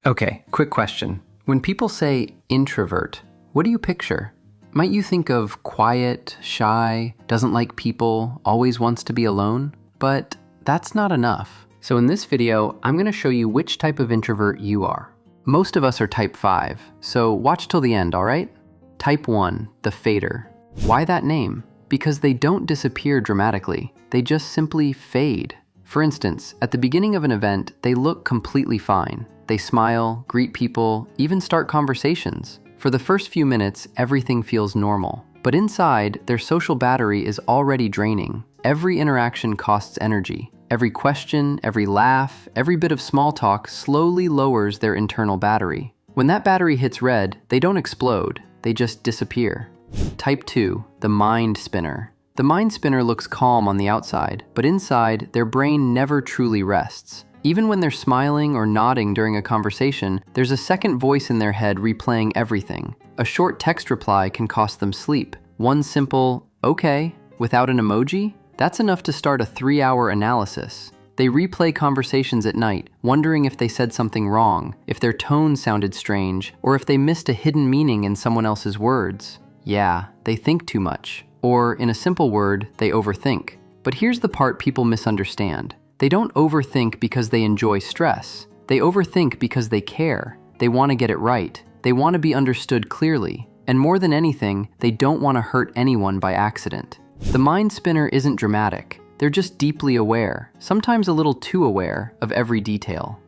Okay, quick question. When people say introvert, what do you picture? Might you think of quiet, shy, doesn't like people, always wants to be alone? But that's not enough. So in this video, I'm going to show you which type of introvert you are. Most of us are type 5, so watch till the end, alright? Type 1, the fader. Why that name? Because they don't disappear dramatically, they just simply fade. For instance, at the beginning of an event, they look completely fine. They smile, greet people, even start conversations. For the first few minutes, everything feels normal. But inside, their social battery is already draining. Every interaction costs energy. Every question, every laugh, every bit of small talk slowly lowers their internal battery. When that battery hits red, they don't explode, they just disappear. Type 2, the mind spinner. The mind spinner looks calm on the outside, but inside, their brain never truly rests. Even when they're smiling or nodding during a conversation, there's a second voice in their head replaying everything. A short text reply can cost them sleep. One simple, okay, without an emoji, that's enough to start a 3-hour analysis. They replay conversations at night, wondering if they said something wrong, if their tone sounded strange, or if they missed a hidden meaning in someone else's words. Yeah, they think too much. Or, in a simple word, they overthink. But here's the part people misunderstand. They don't overthink because they enjoy stress. They overthink because they care. They want to get it right. They want to be understood clearly. And more than anything, they don't want to hurt anyone by accident. The mind spinner isn't dramatic. They're just deeply aware, sometimes a little too aware, of every detail.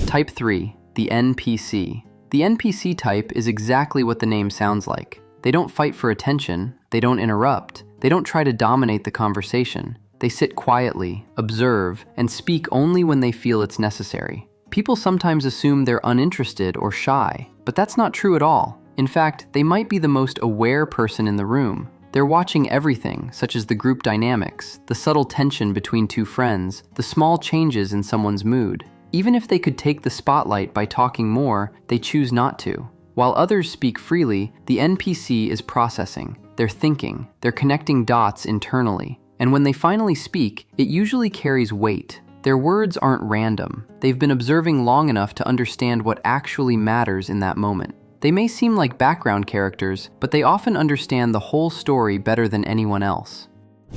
Type 3, the NPC. The NPC type is exactly what the name sounds like. They don't fight for attention. They don't interrupt. They don't try to dominate the conversation. They sit quietly, observe, and speak only when they feel it's necessary. People sometimes assume they're uninterested or shy, but that's not true at all. In fact, they might be the most aware person in the room. They're watching everything, such as the group dynamics, the subtle tension between two friends, the small changes in someone's mood. Even if they could take the spotlight by talking more, they choose not to. While others speak freely, the NPC is processing. They're thinking. They're connecting dots internally. And when they finally speak, it usually carries weight. Their words aren't random. They've been observing long enough to understand what actually matters in that moment. They may seem like background characters, but they often understand the whole story better than anyone else.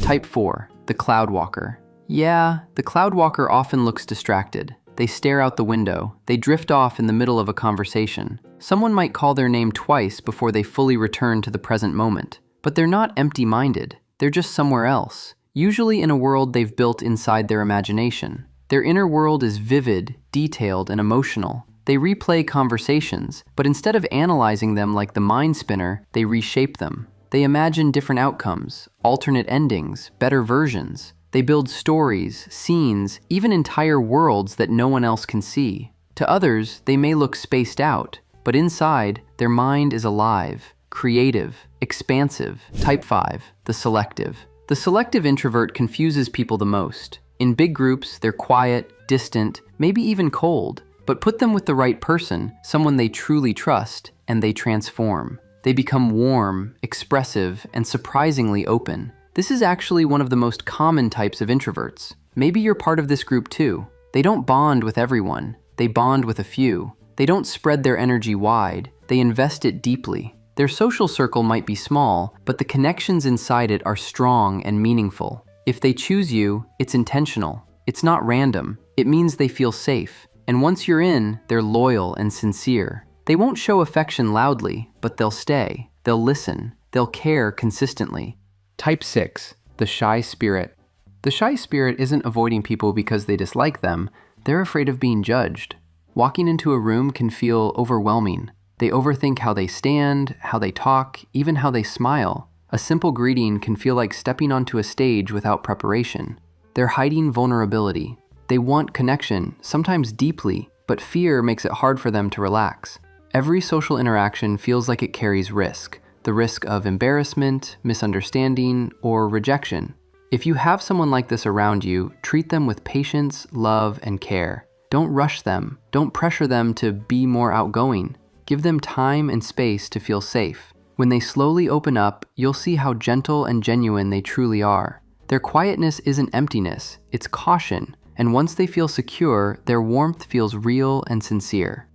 Type 4, the cloud walker. Yeah, the cloud walker often looks distracted. They stare out the window. They drift off in the middle of a conversation. Someone might call their name twice before they fully return to the present moment. But they're not empty-minded. They're just somewhere else, usually in a world they've built inside their imagination. Their inner world is vivid, detailed, and emotional. They replay conversations, but instead of analyzing them like the mind spinner, they reshape them. They imagine different outcomes, alternate endings, better versions. They build stories, scenes, even entire worlds that no one else can see. To others, they may look spaced out, but inside, their mind is alive, creative, expansive. Type 5, the selective. The selective introvert confuses people the most. In big groups, they're quiet, distant, maybe even cold. But put them with the right person, someone they truly trust, and they transform. They become warm, expressive, and surprisingly open. This is actually one of the most common types of introverts. Maybe you're part of this group too. They don't bond with everyone. They bond with a few. They don't spread their energy wide. They invest it deeply. Their social circle might be small, but the connections inside it are strong and meaningful. If they choose you, it's intentional. It's not random. It means they feel safe. And once you're in, they're loyal and sincere. They won't show affection loudly, but they'll stay. They'll listen. They'll care consistently. Type 6, the shy spirit. The shy spirit isn't avoiding people because they dislike them. They're afraid of being judged. Walking into a room can feel overwhelming. They overthink how they stand, how they talk, even how they smile. A simple greeting can feel like stepping onto a stage without preparation. They're hiding vulnerability. They want connection, sometimes deeply, but fear makes it hard for them to relax. Every social interaction feels like it carries risk. The risk of embarrassment, misunderstanding, or rejection. If you have someone like this around you, treat them with patience, love, and care. Don't rush them. Don't pressure them to be more outgoing. Give them time and space to feel safe. When they slowly open up, you'll see how gentle and genuine they truly are. Their quietness isn't emptiness, it's caution. And once they feel secure, their warmth feels real and sincere.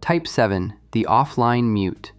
Type 7, the offline mute.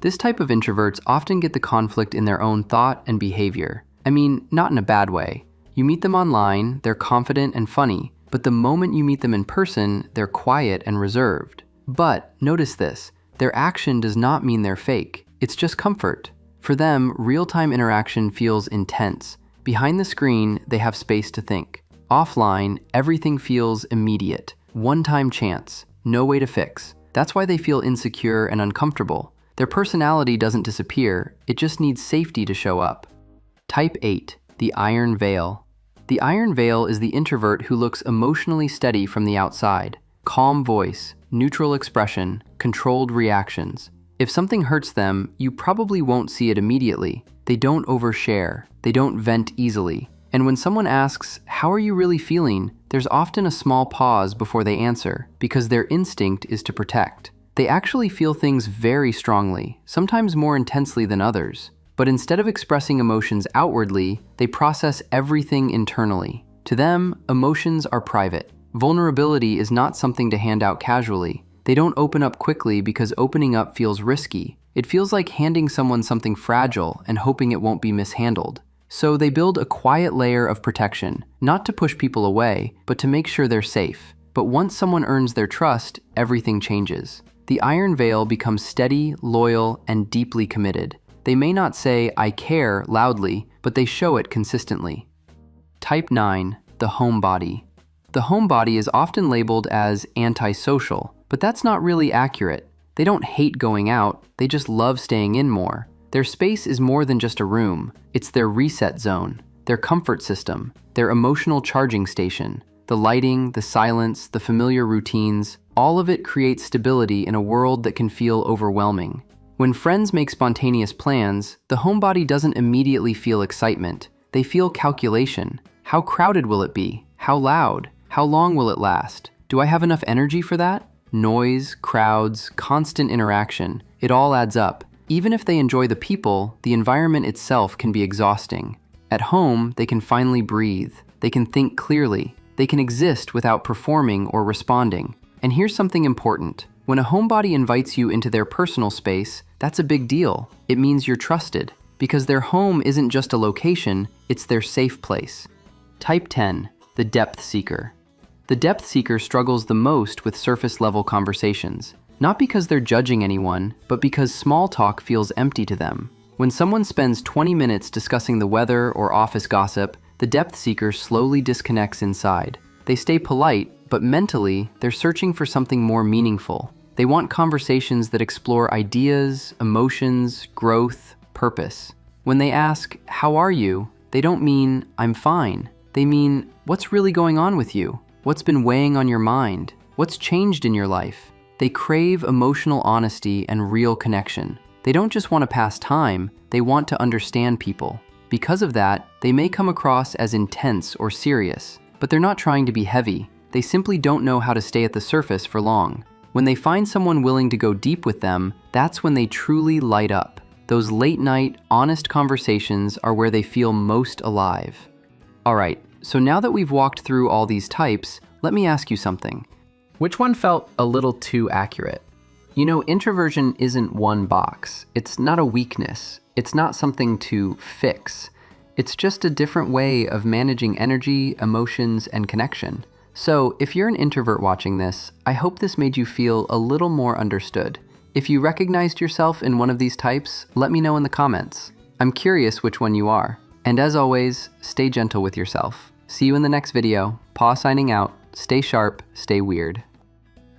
This type of introverts often get the conflict in their own thought and behavior. I mean, not in a bad way. You meet them online, they're confident and funny, but the moment you meet them in person, they're quiet and reserved. But notice this, their action does not mean they're fake. It's just comfort. For them, real-time interaction feels intense. Behind the screen, they have space to think. Offline, everything feels immediate. One-time chance, no way to fix. That's why they feel insecure and uncomfortable. Their personality doesn't disappear, it just needs safety to show up. Type 8, the iron veil. The iron veil is the introvert who looks emotionally steady from the outside. Calm voice, neutral expression, controlled reactions. If something hurts them, you probably won't see it immediately. They don't overshare, they don't vent easily. And when someone asks, "How are you really feeling?" there's often a small pause before they answer, because their instinct is to protect. They actually feel things very strongly, sometimes more intensely than others. But instead of expressing emotions outwardly, they process everything internally. To them, emotions are private. Vulnerability is not something to hand out casually. They don't open up quickly because opening up feels risky. It feels like handing someone something fragile and hoping it won't be mishandled. So they build a quiet layer of protection, not to push people away, but to make sure they're safe. But once someone earns their trust, everything changes. The iron veil becomes steady, loyal, and deeply committed. They may not say, "I care," loudly, but they show it consistently. Type 9, the homebody. The homebody is often labeled as antisocial, but that's not really accurate. They don't hate going out, they just love staying in more. Their space is more than just a room. It's their reset zone, their comfort system, their emotional charging station. The lighting, the silence, the familiar routines, all of it creates stability in a world that can feel overwhelming. When friends make spontaneous plans, the homebody doesn't immediately feel excitement. They feel calculation. How crowded will it be? How loud? How long will it last? Do I have enough energy for that? Noise, crowds, constant interaction, it all adds up. Even if they enjoy the people, the environment itself can be exhausting. At home, they can finally breathe. They can think clearly. They can exist without performing or responding. And here's something important. When a homebody invites you into their personal space, that's a big deal. It means you're trusted, because their home isn't just a location, it's their safe place. Type 10, the depth seeker. The depth seeker struggles the most with surface-level conversations. Not because they're judging anyone, but because small talk feels empty to them. When someone spends 20 minutes discussing the weather or office gossip, the depth seeker slowly disconnects inside. They stay polite, but mentally, they're searching for something more meaningful. They want conversations that explore ideas, emotions, growth, purpose. When they ask, "How are you?" they don't mean, "I'm fine." They mean, "What's really going on with you? What's been weighing on your mind? What's changed in your life?" They crave emotional honesty and real connection. They don't just want to pass time, they want to understand people. Because of that, they may come across as intense or serious, but they're not trying to be heavy. They simply don't know how to stay at the surface for long. When they find someone willing to go deep with them, that's when they truly light up. Those late-night, honest conversations are where they feel most alive. All right, so now that we've walked through all these types, let me ask you something. Which one felt a little too accurate? You know, introversion isn't one box. It's not a weakness. It's not something to fix. It's just a different way of managing energy, emotions, and connection. So, if you're an introvert watching this, I hope this made you feel a little more understood. If you recognized yourself in one of these types, let me know in the comments. I'm curious which one you are. And as always, stay gentle with yourself. See you in the next video. Paw signing out. Stay sharp, stay weird.